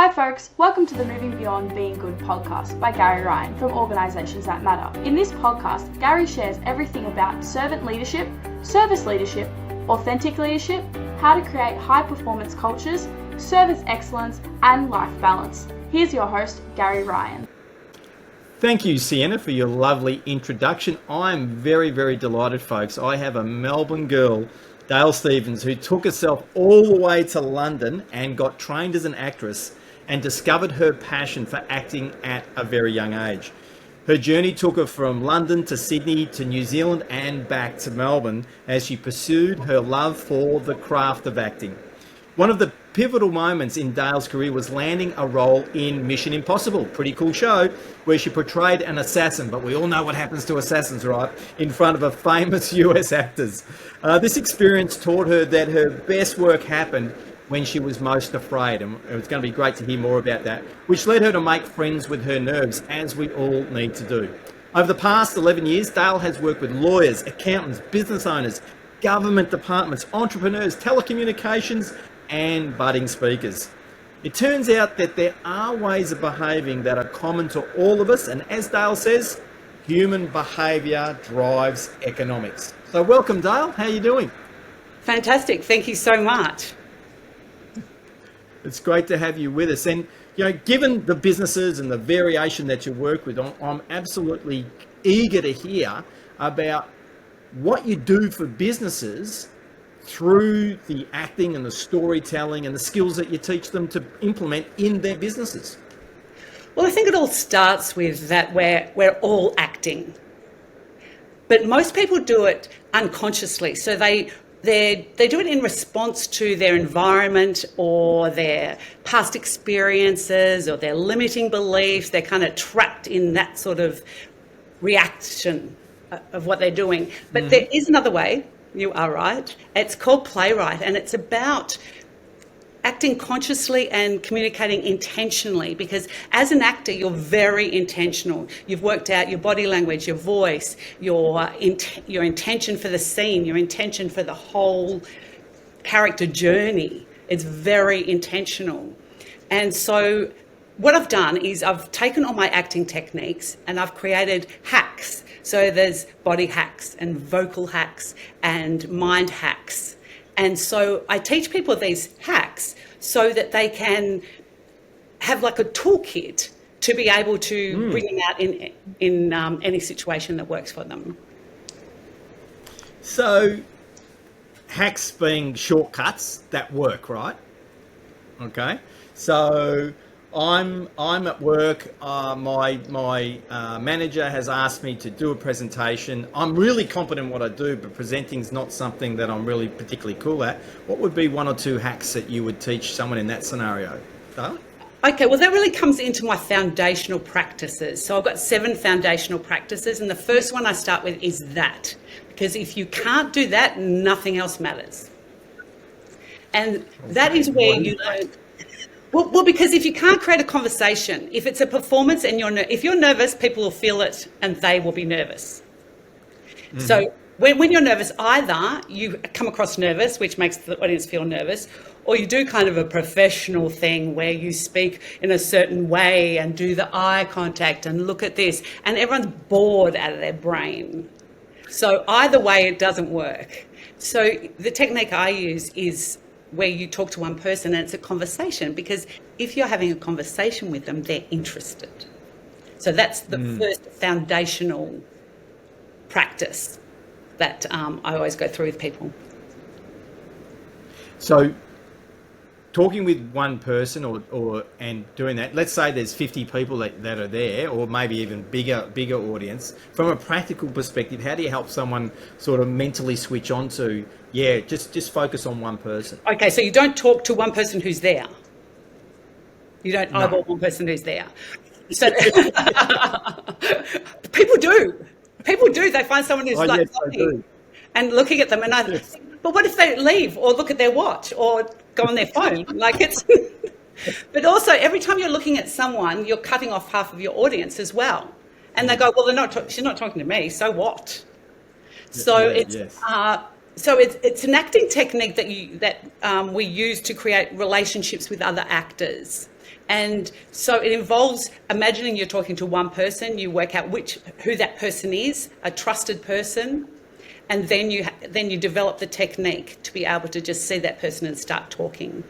Hi folks, welcome to the Moving Beyond Being Good podcast by Gary Ryan from Organisations That Matter. In this podcast, Gary shares everything about servant leadership, service leadership, authentic leadership, how to create high performance cultures, service excellence and life balance. Here's your host, Gary Ryan. Thank you, Sienna, for your lovely introduction. I'm very, very delighted, folks. I have a Melbourne girl, Dale Stevens, who took herself all the way to London and got trained as an actress and discovered her passion for acting at a very young age. Her journey took her from London to Sydney to New Zealand and back to Melbourne as she pursued her love for the craft of acting. One of the pivotal moments in Dale's career was landing a role in Mission Impossible, pretty cool show, where she portrayed an assassin, but we all know what happens to assassins, right, in front of a famous US actors. This experience taught her that her best work happened when she was most afraid, and it was going to be great to hear more about that, which led her to make friends with her nerves, as we all need to do. Over the past 11 years, Dale has worked with lawyers, accountants, business owners, government departments, entrepreneurs, telecommunications, and budding speakers. It turns out that there are ways of behaving that are common to all of us, and as Dale says, human behaviour drives economics. So welcome, Dale. How are you doing? Fantastic. Thank you so much. It's great to have you with us. And, you know, given the businesses and the variation that you work with, I'm absolutely eager to hear about what you do for businesses through the acting and the storytelling and the skills that you teach them to implement in their businesses. Well, I think it all starts with that we're all acting. But most people do it unconsciously. So they do it in response to their environment or their past experiences or their limiting beliefs. They're kind of trapped in that sort of reaction of what they're doing. But there is another way. You are right. It's called Playwright, and it's about acting consciously and communicating intentionally, because as an actor, you're very intentional. You've worked out your body language, your voice, your intention for the scene, your intention for the whole character journey. It's very intentional. And so what I've done is I've taken all my acting techniques and I've created hacks. So there's body hacks and vocal hacks and mind hacks. And so I teach people these hacks so that they can have like a toolkit to be able to bring them out in any situation that works for them. So hacks being shortcuts that work, right? Okay. So I'm at work. My manager has asked me to do a presentation. I'm really competent in what I do, but presenting's not something that I'm really particularly cool at. What would be one or two hacks that you would teach someone in that scenario? Dale? Okay, well, that really comes into my foundational practices. So I've got 7 foundational practices, and the first one I start with is that. Because if you can't do that, nothing else matters. And that is where you learn. Well, because if you can't create a conversation, if it's a performance and if you're nervous, people will feel it and they will be nervous. Mm-hmm. So when you're nervous, either you come across nervous, which makes the audience feel nervous, or you do kind of a professional thing where you speak in a certain way and do the eye contact and look at this, and everyone's bored out of their brain. So either way, it doesn't work. So the technique I use is where you talk to one person and it's a conversation, because if you're having a conversation with them, they're interested. So that's the first foundational practice that I always go through with people. So talking with one person and doing that, let's say there's 50 people that are there, or maybe even bigger audience. From a practical perspective, how do you help someone sort of mentally switch on to, just focus on one person? Okay, so you don't talk to one person who's there. You don't eyeball one person who's there. So people do. They find someone who's talking and looking at them, and but what if they leave or look at their watch or go on their phone? But also every time you're looking at someone, you're cutting off half of your audience as well. And they go, well, she's not talking to me, so what? So it's an acting technique that we use to create relationships with other actors. And so it involves imagining you're talking to one person, you work out who that person is, a trusted person, and then you develop the technique to be able to just see that person and start talking.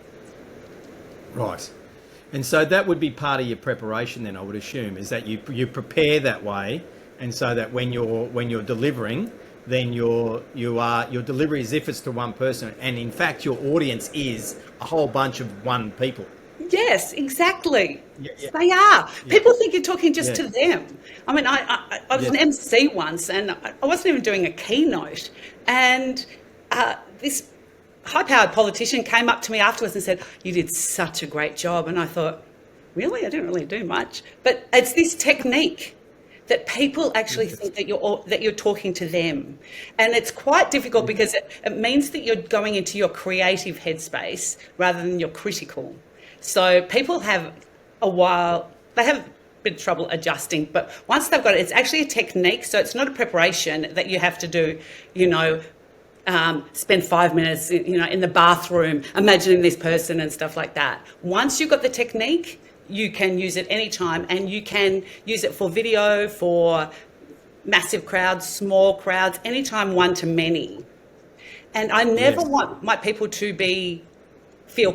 Right. And so that would be part of your preparation then, I would assume, is that you prepare that way, and so that when you're delivering, then your delivery is if it's to one person, and in fact your audience is a whole bunch of one people. Yes, exactly. Yeah. They are. People think you're talking just to them. I mean, I was an Yes. MC once, and I wasn't even doing a keynote, and this high-powered politician came up to me afterwards and said, "You did such a great job." And I thought, really? I didn't really do much. But it's this technique that people actually think that you're talking to them. And it's quite difficult because it means that you're going into your creative headspace rather than your critical. So people have they have a bit of trouble adjusting, but once they've got it, it's actually a technique. So it's not a preparation that you have to do, spend 5 minutes, in the bathroom, imagining this person and stuff like that. Once you've got the technique, you can use it anytime, and you can use it for video, for massive crowds, small crowds, anytime, one to many. And I never want my people to feel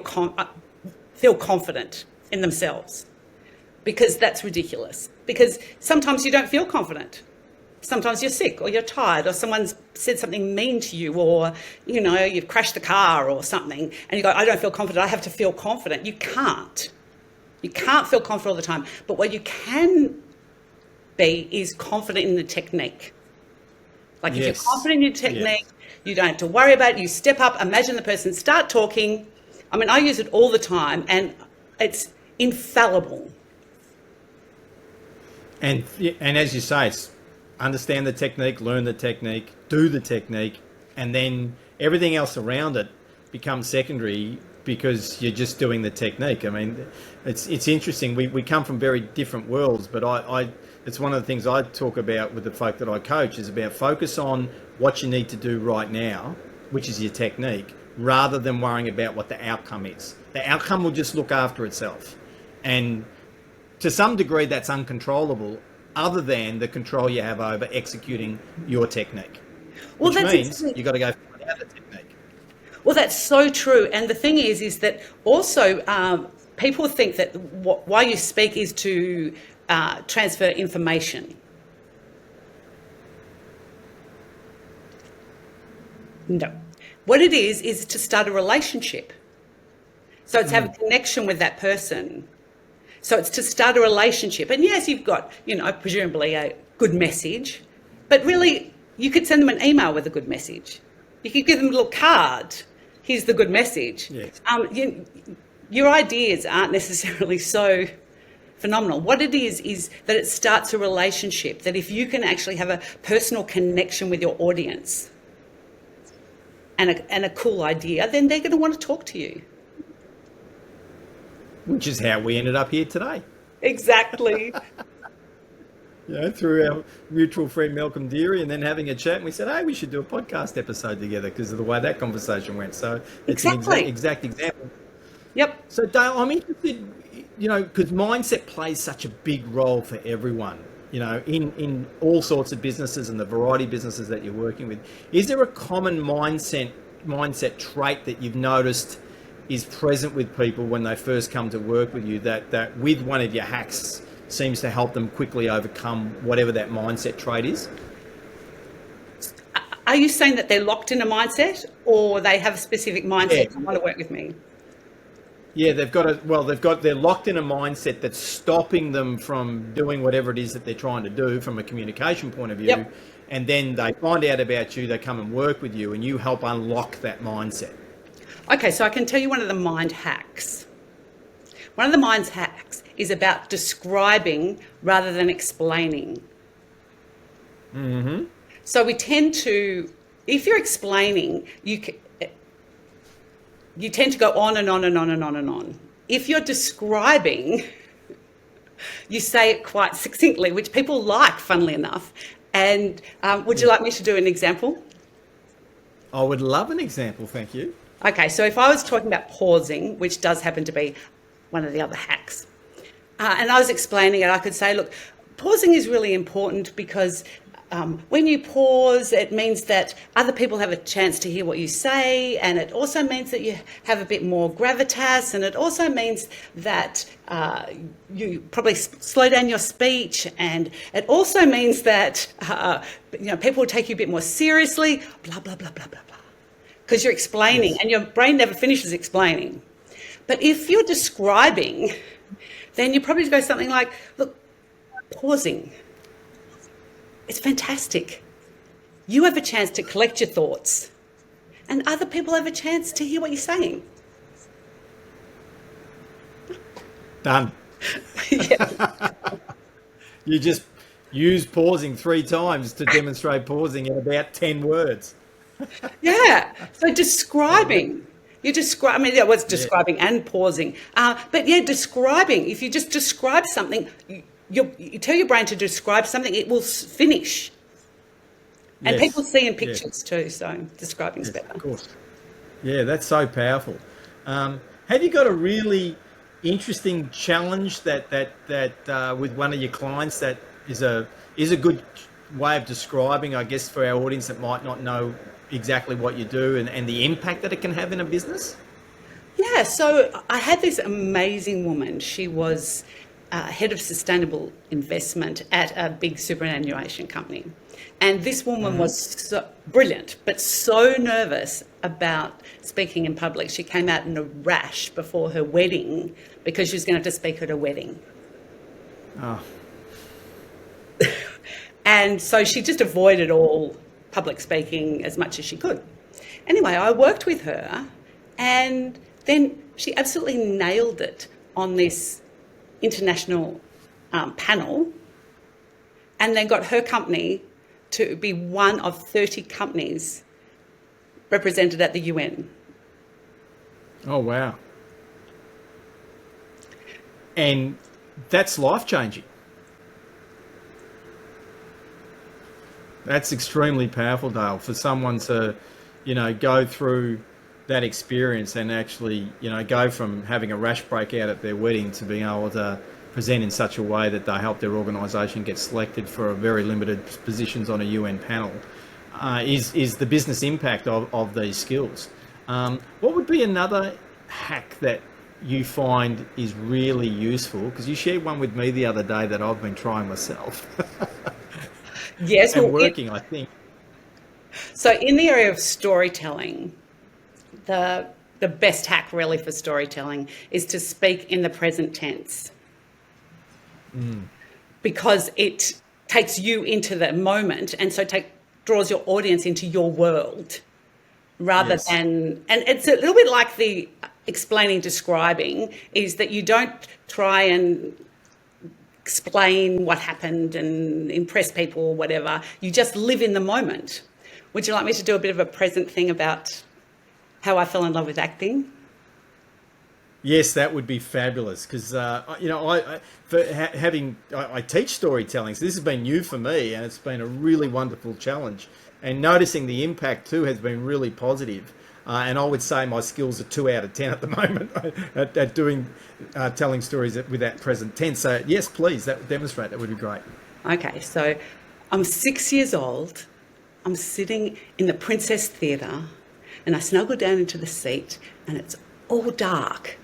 confident in themselves, because that's ridiculous. Because sometimes you don't feel confident. Sometimes you're sick, or you're tired, or someone's said something mean to you, or, you've crashed the car or something, and you go, "I don't feel confident, I have to feel confident." You can't. You can't feel confident all the time. But what you can be is confident in the technique. Like if you're confident in your technique, you don't have to worry about it. You step up, imagine the person, start talking. I mean, I use it all the time, and it's infallible. And as you say, it's understand the technique, learn the technique, do the technique, and then everything else around it becomes secondary because you're just doing the technique. I mean, it's interesting. We come from very different worlds, but it's one of the things I talk about with the folk that I coach is about focus on what you need to do right now, which is your technique, rather than worrying about what the outcome is. The outcome will just look after itself. And to some degree, that's uncontrollable, other than the control you have over executing your technique. Well, which means you've got to go find out the technique. Well, that's so true. And the thing is that also people think that why you speak is to transfer information. No. What it is to start a relationship. So it's have a connection with that person. So it's to start a relationship. And yes, you've got, presumably a good message, but really you could send them an email with a good message. You could give them a little card. Here's the good message. Yes. Your ideas aren't necessarily so phenomenal. What it is that it starts a relationship, that if you can actually have a personal connection with your audience and a cool idea, then they're going to want to talk to you. Which is how we ended up here today. Exactly. Through our mutual friend Malcolm Deary, and then having a chat, and we said, "Hey, we should do a podcast episode together," because of the way that conversation went. So it's Exactly. an exact example. Yep. So Dale, I'm interested, because mindset plays such a big role for everyone, in all sorts of businesses and the variety of businesses that you're working with. Is there a common mindset trait that you've noticed is present with people when they first come to work with you, that with one of your hacks seems to help them quickly overcome whatever that mindset trait is? Are you saying that they're locked in a mindset, or they have a specific mindset and want to work with me? Yeah, they're locked in a mindset that's stopping them from doing whatever it is that they're trying to do from a communication point of view. Yep. And then they find out about you, they come and work with you, and you help unlock that mindset. Okay, so I can tell you one of the mind hacks. One of the mind hacks is about describing rather than explaining. Mm-hmm. So we tend to, if you're explaining, you tend to go on and on and on and on and on. If you're describing, you say it quite succinctly, which people like, funnily enough. And would you like me to do an example? I would love an example, thank you. Okay, so if I was talking about pausing, which does happen to be one of the other hacks, And I was explaining it. I could say, look, pausing is really important because when you pause, it means that other people have a chance to hear what you say, and it also means that you have a bit more gravitas, and it also means that you probably slow down your speech, and it also means that people will take you a bit more seriously, blah, blah, blah, blah, blah, blah, because you're explaining, Yes. and your brain never finishes explaining. But if you're describing, then you probably go something like, look, pausing. It's fantastic. You have a chance to collect your thoughts, and other people have a chance to hear what you're saying. Done. Yeah. You just use pausing 3 times to demonstrate pausing in about 10 words. Yeah. So describing. You describe, what's describing and pausing. But yeah, describing. If you just describe something, you tell your brain to describe something, it will finish. And Yes. people see in pictures too, so describing's better. Of course. Yeah, that's so powerful. Have you got a really interesting challenge that with one of your clients that is a good way of describing, I guess, for our audience that might not know exactly what you do and the impact that it can have in a business? Yeah, so I had this amazing woman. She was head of sustainable investment at a big superannuation company. And this woman was so brilliant, but so nervous about speaking in public. She came out in a rash before her wedding because she was going to have to speak at her wedding. Oh, And so she just avoided all public speaking as much as she could. Anyway, I worked with her, and then she absolutely nailed it on this international panel, and then got her company to be one of 30 companies represented at the UN. oh wow. And that's life-changing. That's extremely powerful, Dale, for someone to, go through that experience and actually, go from having a rash break out at their wedding to being able to present in such a way that they help their organisation get selected for a very limited positions on a UN panel, is the business impact of these skills. What would be another hack that you find is really useful? Because you shared one with me the other day that I've been trying myself. Yes, and working, I think. So in the area of storytelling, the best hack really for storytelling is to speak in the present tense. Because it takes you into the moment, and so draws your audience into your world rather Yes. than, and it's a little bit like the describing, is that you don't try and explain what happened and impress people or whatever. You just live in the moment. Would you like me to do a bit of a present thing about how I fell in love with acting? Yes, that would be fabulous because I teach storytelling, so this has been new for me, and it's been a really wonderful challenge. And noticing the impact too has been really positive. And I would say my skills are 2 out of 10 at the moment at doing telling stories with that present tense. So yes, please, that would demonstrate. That would be great. Okay, so I'm 6 years old. I'm sitting in the Princess Theatre, and I snuggle down into the seat, and it's all dark.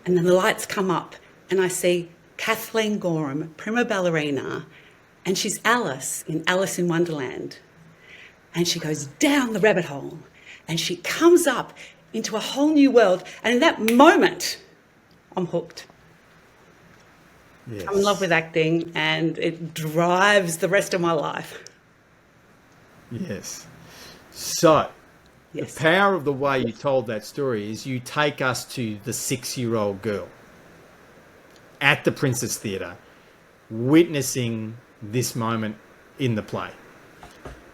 And then the lights come up, and I see Kathleen Gorham, prima ballerina, and she's Alice in Wonderland. And she goes down the rabbit hole, and she comes up into a whole new world. And in that moment, I'm hooked. Yes. I'm in love with acting, and it drives the rest of my life. Yes. So Yes. the power of the way you told that story is you take us to the 6-year-old girl at the Princess Theatre, witnessing this moment in the play.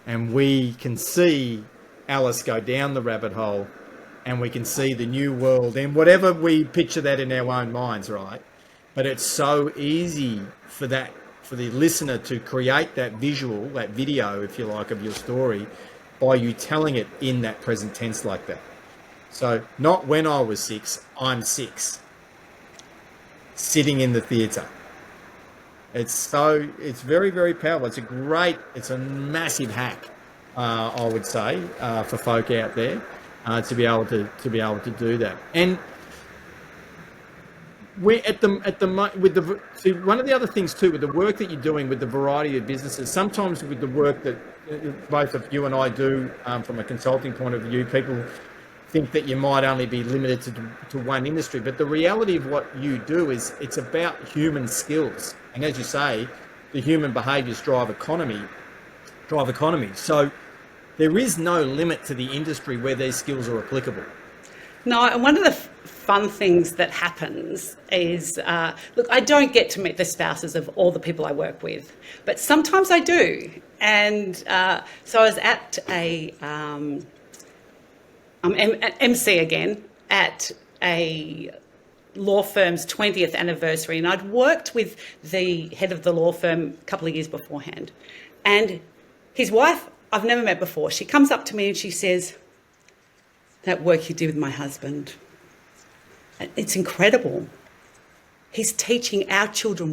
And we can see Alice go down the rabbit hole, and we can see the new world and whatever we picture that in our own minds, right? But it's so easy for the listener to create that visual, that video, if you like, of your story by you telling it in that present tense like that. So not when I was 6, I'm 6. sitting in the theatre. It's very, very powerful. It's a massive hack, I would say, for folk out there to be able to do that. And we're one of the other things too with the work that you're doing with the variety of businesses. Sometimes with the work that both of you and I do from a consulting point of view, people think that you might only be limited to one industry, but the reality of what you do is it's about human skills, and as you say, the human behaviours drive economy. So there is no limit to the industry where these skills are applicable. No, and one of the fun things that happens is, look, I don't get to meet the spouses of all the people I work with, but sometimes I do. And so I was at I'm MC again at a law firm's 20th anniversary, and I'd worked with the head of the law firm a couple of years beforehand. And his wife, I've never met before, she comes up to me and she says, "That work you do with my husband, it's incredible. He's teaching our children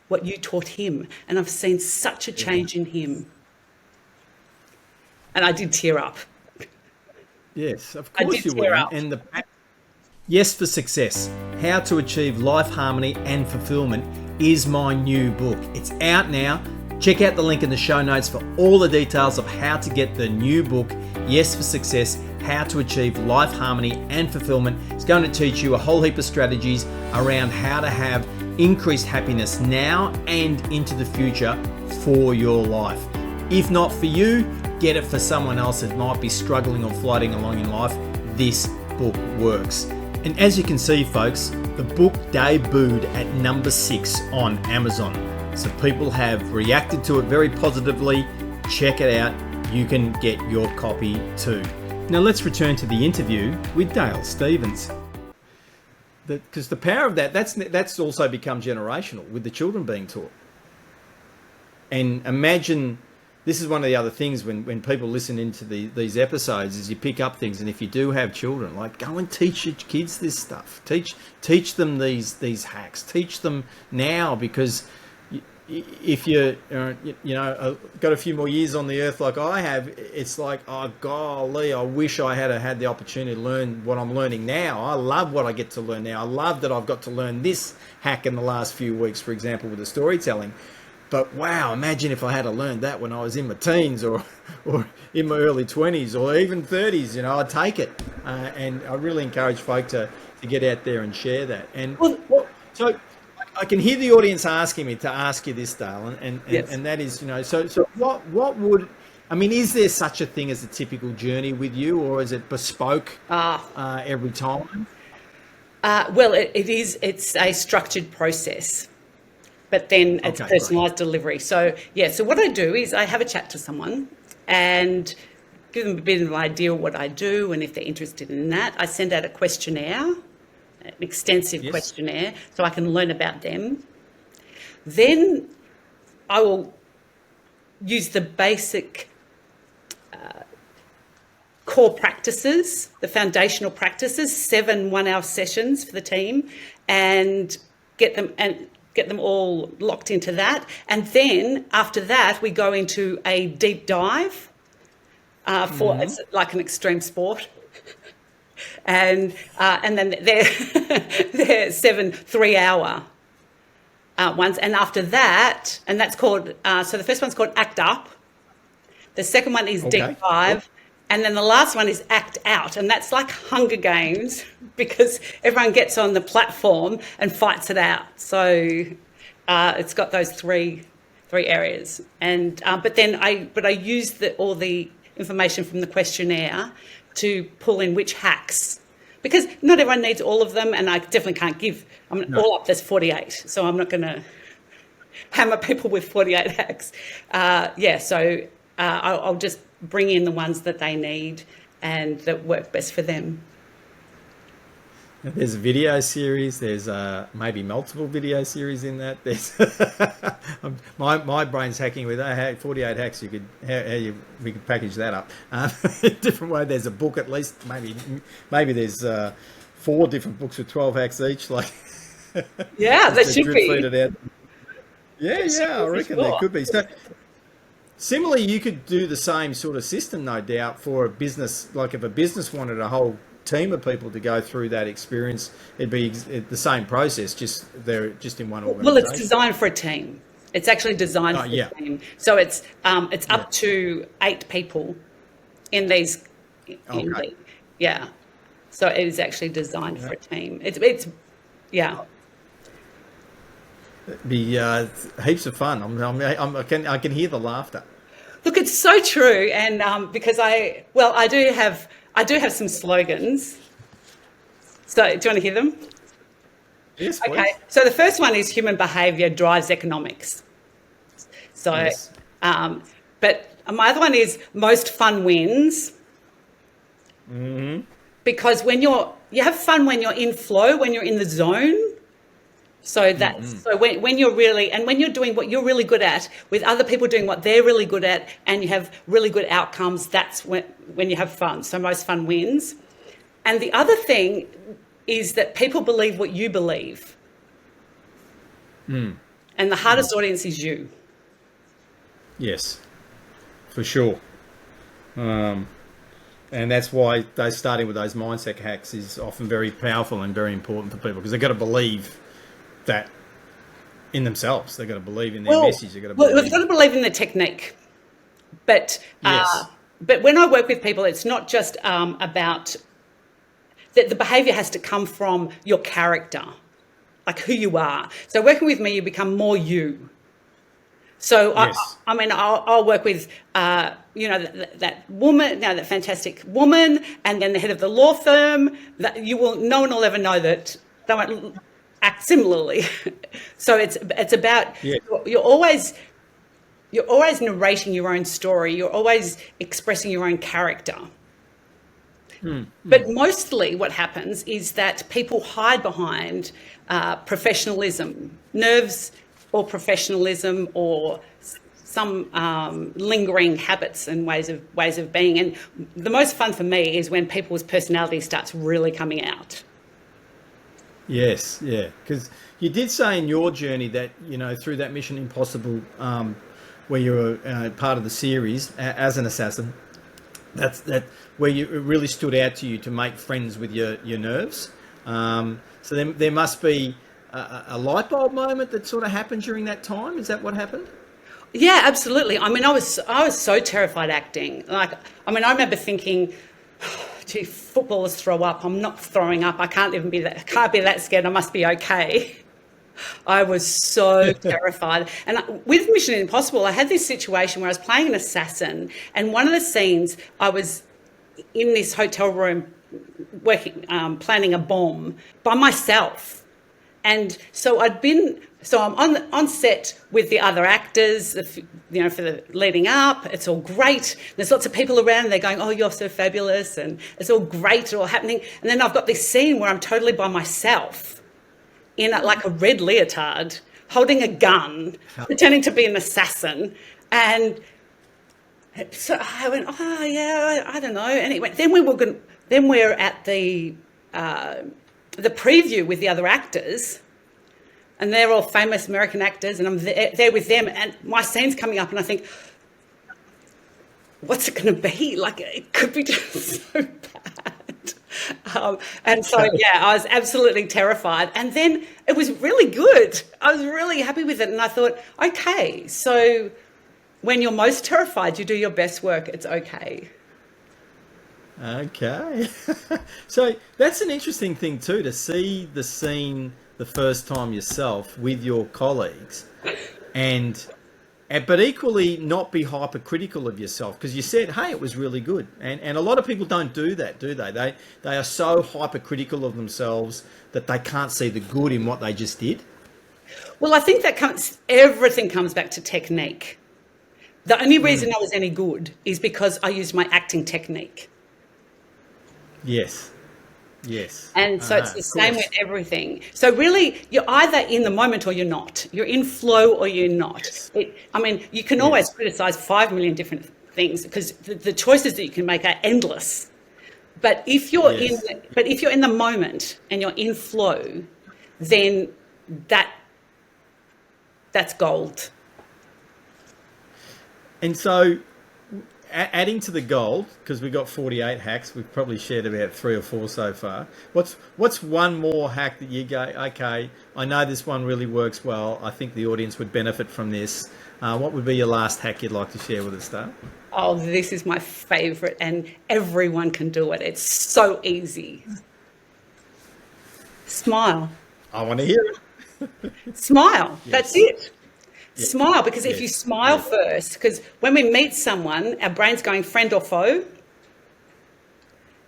what you taught him, and I've seen such a change in him." And I did tear up. Yes, of course you will. And Yes for Success, How to Achieve Life Harmony and Fulfillment is my new book. It's out now. Check out the link in the show notes for all the details of how to get the new book, Yes for Success, How to Achieve Life Harmony and Fulfillment. It's going to teach you a whole heap of strategies around how to have increased happiness now and into the future for your life. If not for you, get it for someone else that might be struggling or floating along in life. This book works. And as you can see, folks, the book debuted at number 6 on Amazon. So people have reacted to it very positively. Check it out. You can get your copy too. Now let's return to the interview with Dale Stephens. Because the power of that's also become generational with the children being taught. And imagine, this is one of the other things when people listen into these episodes is you pick up things, and if you do have children, like go and teach your kids this stuff. Teach them these hacks. Teach them now, because if you got a few more years on the earth like I have, it's like, oh golly, I wish I had the opportunity to learn what I'm learning now. I love what I get to learn now. I love that I've got to learn this hack in the last few weeks, for example, with the storytelling. But wow, imagine if I had learned that when I was in my teens or in my early 20s or even 30s, I'd take it. And I really encourage folk to get out there and share that. And so I can hear the audience asking me to ask you this, Dale, and that is, so what would, is there such a thing as a typical journey with you, or is it bespoke every time? Well, it's a structured process, but then it's personalised delivery. So what I do is I have a chat to someone and give them a bit of an idea of what I do, and if they're interested in that, I send out a questionnaire, an extensive questionnaire, so I can learn about them. Then I will use the basic core practices, the foundational practices, 7 one-hour sessions for the team, and get them all locked into that. And then after that, we go into a deep dive it's like an extreme sport. And then they're 7 3-hour ones. And after that, and that's called, so the first one's called Act Up. The second one is Deep Dive. And then the last one is Act Out. And that's like Hunger Games, because everyone gets on the platform and fights it out. So it's got those three areas. And but I use all the information from the questionnaire to pull in which hacks, because not everyone needs all of them, and I definitely can't give, all up there's 48, so I'm not going to hammer people with 48 hacks. So I'll just bring in the ones that they need and that work best for them. There's a video series. There's maybe multiple video series in that. There's my brain's hacking with 48 hacks. We could package that up different way. There's a book at least. Maybe there's 4 different books with 12 hacks each. Like Yeah, that Just to should drip be. feed it out. Yeah, That should yeah, I be for reckon there sure. could be. So, similarly, you could do the same sort of system, no doubt, for a business. Like if a business wanted a whole team of people to go through that experience, it'd be the same process, just they're just in one Well, it's organisation. designed for a team. It's actually designed for Yeah, a team. So it's yeah. up to 8 people in these. In Okay. the, yeah. So it is actually designed for a team. It's yeah. It'd be heaps of fun. I can hear the laughter. Look, it's so true, and because I do have some slogans. So do you want to hear them? Yes, please. Okay. So the first one is human behaviour drives economics. So, Yes. but my other one is most fun wins. Because when you have fun when you're in flow, when you're in the zone. So that's so when you're really, and when you're doing what you're really good at with other people doing what they're really good at, and you have really good outcomes, that's when you have fun. So most fun wins. And the other thing is that people believe what you believe. And the hardest audience is you. Yes, for sure. And that's why those starting with those mindset hacks is often very powerful and very important for people, because they've got to believe that in themselves. They've got to believe in their message. They've got to believe. Well, they've got to believe in the technique. But Yes. but when I work with people, it's not just about that. The behaviour has to come from your character, like who you are. So working with me, you become more you. So Yes. I mean, I'll work with that woman, that fantastic woman, and then the head of the law firm. That no one will ever know that they won't act similarly. So it's about Yeah. you're always narrating your own story. You're always expressing your own character. But mostly what happens is that people hide behind professionalism, nerves or professionalism, or some lingering habits and ways of being. And the most fun for me is when people's personality starts really coming out. Yes, yeah, because you did say in your journey that, through that Mission Impossible, where you were part of the series as an assassin, that where it really stood out to you to make friends with your nerves. So there must be a light bulb moment that sort of happened during that time. Is that what happened? Yeah, absolutely. I mean, I was so terrified acting. I remember thinking, gee, footballers throw up. I'm not throwing up. I can't be that scared. I must be okay. I was so terrified. And with Mission Impossible, I had this situation where I was playing an assassin, and one of the scenes I was in this hotel room working, planning a bomb by myself. And so I'm on set with the other actors, for the leading up. It's all great. There's lots of people around, and they're going, "Oh, you're so fabulous," and it's all great, it's all happening. And then I've got this scene where I'm totally by myself in like a red leotard, holding a gun, pretending to be an assassin. And so I went, "Oh yeah, I don't know." Anyway, then we're at the preview with the other actors, and they're all famous American actors, and I'm there with them, and my scene's coming up, and I think, what's it going to be? Like, it could be just so bad. And so, yeah, I was absolutely terrified. And then it was really good. I was really happy with it. And I thought, okay, so when you're most terrified, you do your best work. It's okay. Okay. So that's an interesting thing too, to see the scene the first time yourself with your colleagues, but equally not be hypercritical of yourself, because you said, hey, it was really good. And a lot of people don't do that, do they? They are so hypercritical of themselves that they can't see the good in what they just did. Well, I think everything comes back to technique. The only reason I was any good is because I used my acting technique. Yes. Yes. And so it's the same with everything. So really, you're either in the moment or you're not. You're in flow or you're not. Yes. You can always criticize 5 million different things, because the choices that you can make are endless. But if you're in the moment and you're in flow, then that's gold. And so, adding to the gold, because we got 48 hacks, we've probably shared about 3 or 4 so far. What's one more hack that you go, okay, I know this one really works well. I think the audience would benefit from this. What would be your last hack you'd like to share with us, Dale? Oh, this is my favourite, and everyone can do it. It's so easy. Smile. I want to hear it. Smile. Yes. That's it. Yes. Smile, because if Yes. you smile Yes. first, because when we meet someone, our brain's going friend or foe.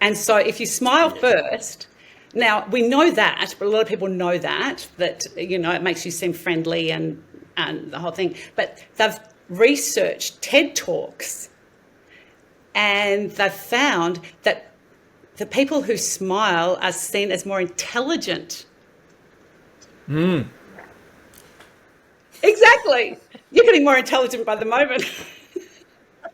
And so if you smile first, now we know that, but a lot of people know that, it makes you seem friendly and the whole thing. But they've researched TED Talks, and they've found that the people who smile are seen as more intelligent. Exactly. You're getting more intelligent by the moment.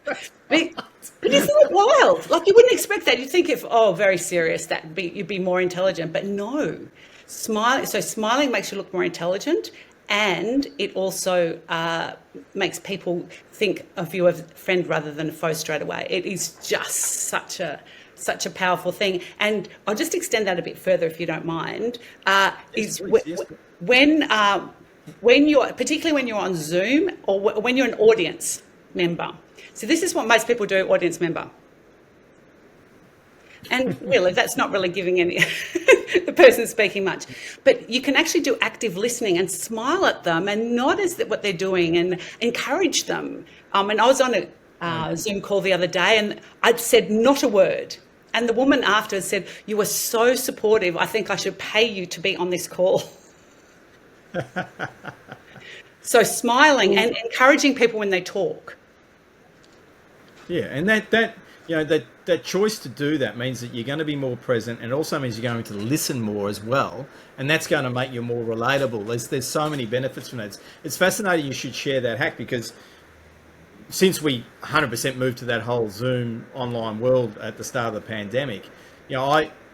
But isn't it wild? Like, you wouldn't expect that. You'd think very serious, you'd be more intelligent. But no. Smiling makes you look more intelligent, and it also makes people think of you as a friend rather than a foe straight away. It is just such a powerful thing. And I'll just extend that a bit further, if you don't mind. Particularly when you're on Zoom, or when you're an audience member. So this is what most people do, audience member. And really, that's not really giving the person speaking much. But you can actually do active listening and smile at them and nod as what they're doing and encourage them. And I was on a Zoom call the other day, and I'd said not a word. And the woman afterwards said, "You were so supportive. I think I should pay you to be on this call." So smiling and encouraging people when they talk. Yeah, and that choice to do that means that you're going to be more present, and it also means you're going to listen more as well, and that's going to make you more relatable. There's so many benefits from that. It's fascinating you should share that hack, because since we 100% moved to that whole Zoom online world at the start of the pandemic,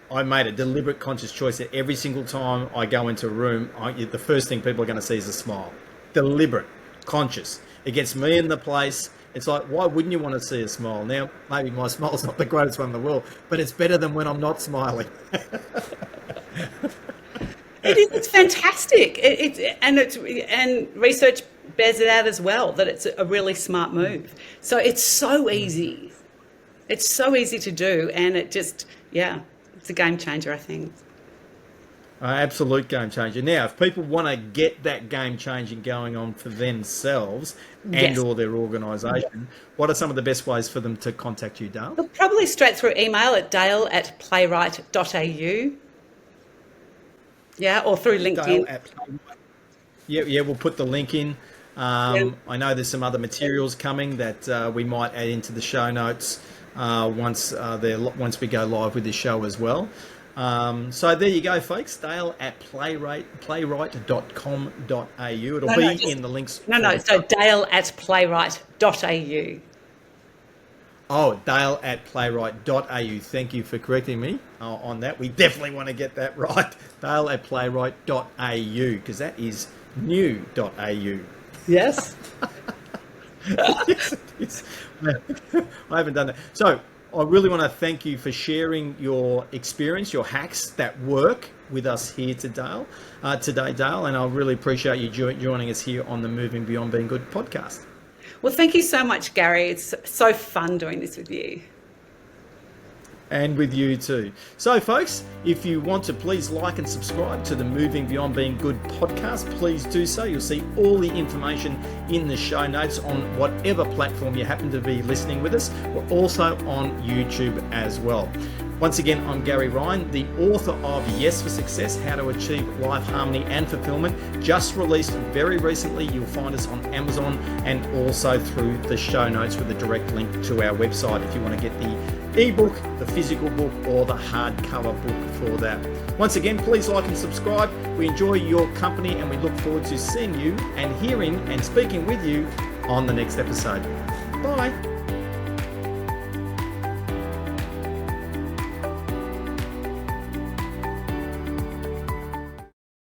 I made a deliberate, conscious choice that every single time I go into a room, the first thing people are going to see is a smile. Deliberate, conscious. It gets me in the place. It's like, why wouldn't you want to see a smile? Now, maybe my smile's not the greatest one in the world, but it's better than when I'm not smiling. It is. It's fantastic. And research bears it out as well, that it's a really smart move. So it's so easy. It's so easy to do, and it just, it's a game changer, I think. Absolute game changer. Now, if people want to get that game changing going on for themselves and or their organisation, what are some of the best ways for them to contact you, Dale? Well, probably straight through email at dale@playright.au. Yeah, or through LinkedIn. Yeah, we'll put the link in. I know there's some other materials coming that we might add into the show notes once we go live with this show as well. So there you go, folks. Dale@playright.com.au. It'll be in the links. So dale@playright.au. Oh, dale@playright.au. Thank you for correcting me on that. We definitely want to get that right. Dale@playright.au, because that is new.au. Yes. Yes. I haven't done that. So I really want to thank you for sharing your experience, your hacks that work with us here today, Dale, and I really appreciate you joining us here on the Moving Beyond Being Good podcast. Well, thank you so much, Gary. It's so fun doing this with you. And with you too. So folks, if you want to, please like and subscribe to the Moving Beyond Being Good podcast. Please do so. You'll see all the information in the show notes on whatever platform you happen to be listening with us. We're also on YouTube as well. Once again, I'm Gary Ryan, the author of Yes for Success, How to Achieve Life Harmony and Fulfillment, just released very recently. You'll find us on Amazon and also through the show notes with a direct link to our website if you want to get the ebook, the physical book, or the hardcover book for that. Once again, please like and subscribe. We enjoy your company and we look forward to seeing you and hearing and speaking with you on the next episode. Bye.